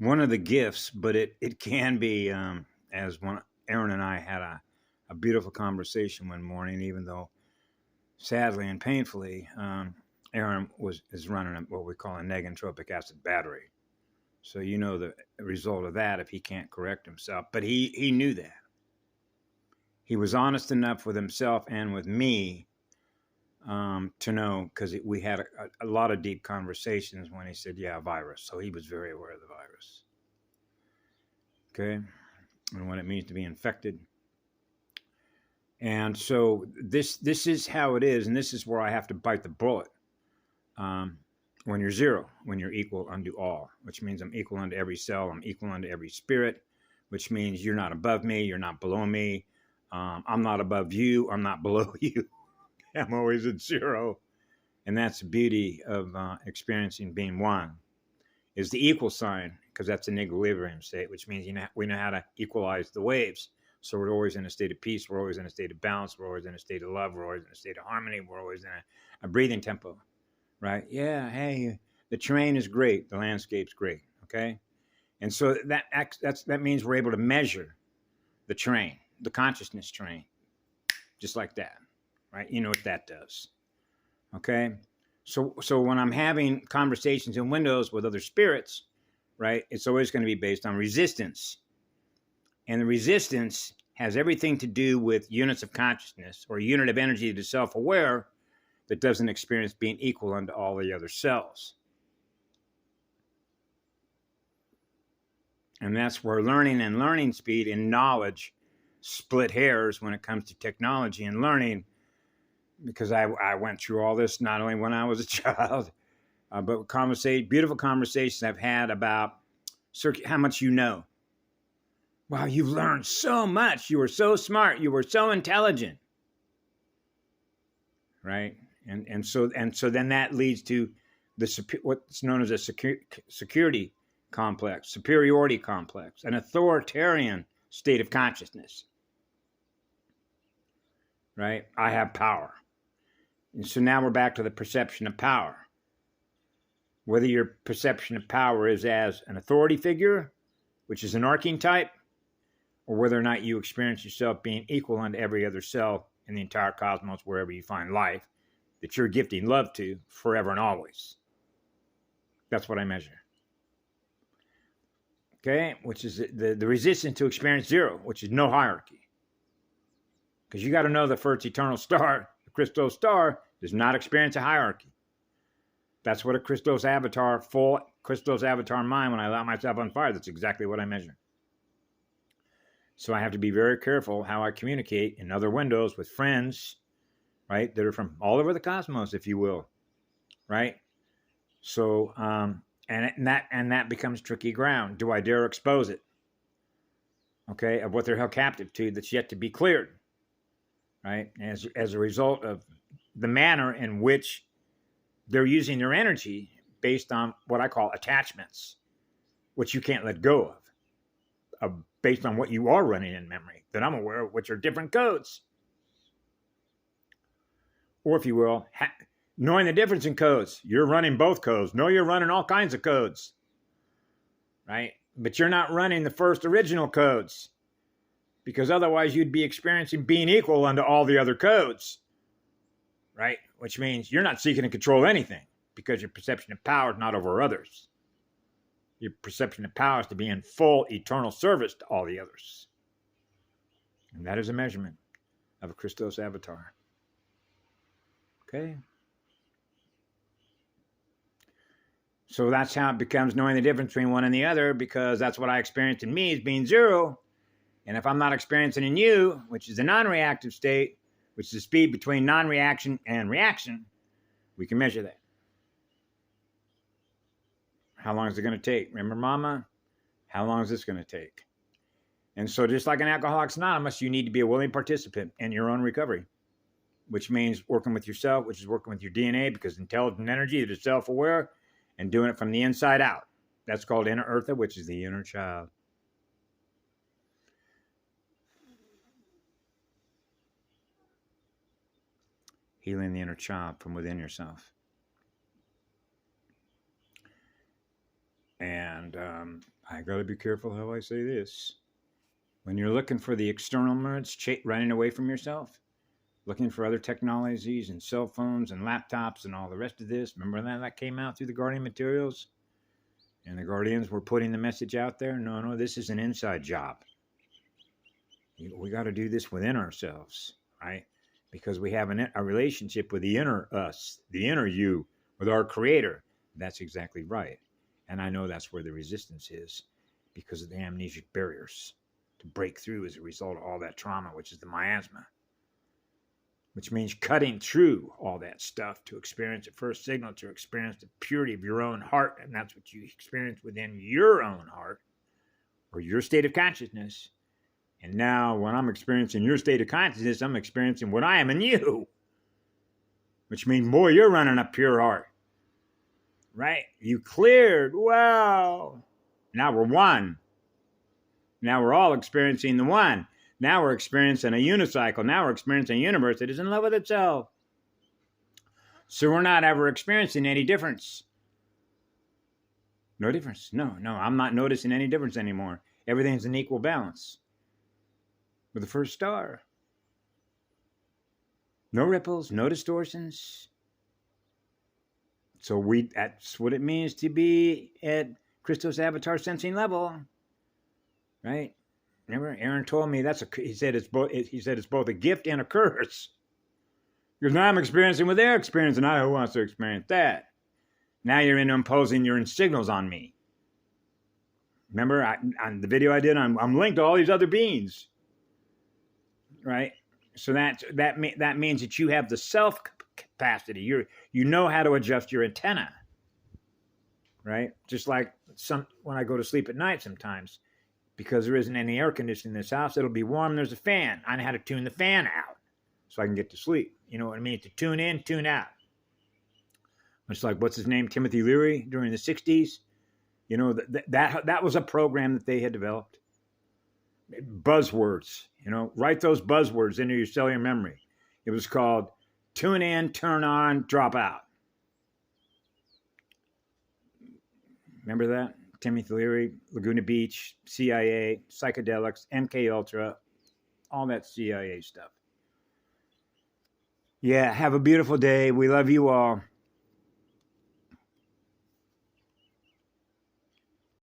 one of the gifts, but it can be, as one, Aaron and I had a beautiful conversation one morning, even though sadly and painfully, Aaron is running what we call a negentropic acid battery. So you know the result of that if he can't correct himself. But he knew that. He was honest enough with himself and with me to know, because we had a lot of deep conversations when he said, yeah, virus. So he was very aware of the virus. Okay. And what it means to be infected. And so this is how it is. And this is where I have to bite the bullet. When you're zero, when you're equal unto all, which means I'm equal unto every cell. I'm equal unto every spirit, which means you're not above me. You're not below me. I'm not above you. I'm not below you. I'm always at zero. And that's the beauty of experiencing being one, is the equal sign, because that's an equilibrium state, which means we know how to equalize the waves. So we're always in a state of peace. We're always in a state of balance. We're always in a state of love. We're always in a state of harmony. We're always in a breathing tempo, right? Yeah, hey, the terrain is great. The landscape's great, okay? And so that means we're able to measure the terrain, the consciousness terrain, just like that, right? You know what that does, okay? So when I'm having conversations in windows with other spirits, right, it's always going to be based on resistance. And the resistance has everything to do with units of consciousness or a unit of energy that is self-aware that doesn't experience being equal unto all the other cells. And that's where learning and learning speed and knowledge split hairs when it comes to technology and learning, because I went through all this not only when I was a child, but beautiful conversations I've had about how much you know. Wow, you've learned so much. You were so smart. You were so intelligent. Right? And so then that leads to what's known as a security complex, superiority complex, an authoritarian state of consciousness. Right? I have power. And so now we're back to the perception of power. Whether your perception of power is as an authority figure, which is an arking type, or whether or not you experience yourself being equal unto every other cell in the entire cosmos, wherever you find life, that you're gifting love to forever and always. That's what I measure. Okay? Which is the resistance to experience zero, which is no hierarchy. Because you got to know the first eternal star, the Christos star, does not experience a hierarchy. That's what a Christos avatar, full Christos avatar mind, when I light myself on fire, that's exactly what I measure. So I have to be very careful how I communicate in other windows with friends, right, that are from all over the cosmos, if you will, right? So, and that becomes tricky ground. Do I dare expose it? Okay, of what they're held captive to that's yet to be cleared, right? As a result of the manner in which they're using their energy based on what I call attachments, which you can't let go of based on what you are running in memory that I'm aware of, which are different codes. Or if you will, knowing the difference in codes. You're running both codes. No, you're running all kinds of codes, right? But you're not running the first original codes, because otherwise you'd be experiencing being equal unto all the other codes, right? Which means you're not seeking to control anything, because your perception of power is not over others. Your perception of power is to be in full eternal service to all the others. And that is a measurement of a Christos avatar. Okay? So that's how it becomes knowing the difference between one and the other, because that's what I experienced in me as being zero. And if I'm not experiencing in you, which is a non-reactive state, which is the speed between non-reaction and reaction, we can measure that. How long is it going to take? Remember, Mama? How long is this going to take? And so just like in Alcoholics Anonymous, you need to be a willing participant in your own recovery, which means working with yourself, which is working with your DNA, because intelligent energy that is self-aware and doing it from the inside out. That's called inner Eartha, which is the inner child. Healing the inner child from within yourself. And I got to be careful how I say this. When you're looking for the external merge, running away from yourself, looking for other technologies and cell phones and laptops and all the rest of this. Remember that came out through the Guardian materials? And the Guardians were putting the message out there. No, this is an inside job. We got to do this within ourselves, right? Because we have a relationship with the inner us, the inner you, with our creator. That's exactly right. And I know that's where the resistance is, because of the amnesic barriers to break through as a result of all that trauma, which is the miasma, which means cutting through all that stuff to experience the first signal, to experience the purity of your own heart. And that's what you experience within your own heart or your state of consciousness. And now when I'm experiencing your state of consciousness, I'm experiencing what I am in you, which means, boy, you're running a pure heart, right? You cleared. Wow. Now we're one. Now we're all experiencing the one. Now we're experiencing a unicycle. Now we're experiencing a universe that is in love with itself. So we're not ever experiencing any difference. No difference. No, I'm not noticing any difference anymore. Everything's in equal balance with the first star. No ripples, no distortions. So that's what it means to be at Christos avatar sensing level, right? Remember, Aaron told me he said it's both a gift and a curse. Because now I'm experiencing what they're experiencing. Who wants to experience that? Now you're imposing your signals on me. Remember, on the video I did, I'm linked to all these other beings, right? So that means that you have the self capacity. You know how to adjust your antenna, right? Just like when I go to sleep at night sometimes, because there isn't any air conditioning in this house, it'll be warm. There's a fan. I know how to tune the fan out so I can get to sleep. You know what I mean? To tune in, tune out. Much like, what's his name? Timothy Leary during the 60s. You know, that was a program that they had developed. Buzzwords, write those buzzwords into your cellular memory. It was called tune in, turn on, drop out. Remember that? Timothy Leary, Laguna Beach, CIA, psychedelics, MK Ultra, all that CIA stuff. Yeah, have a beautiful day. We love you all.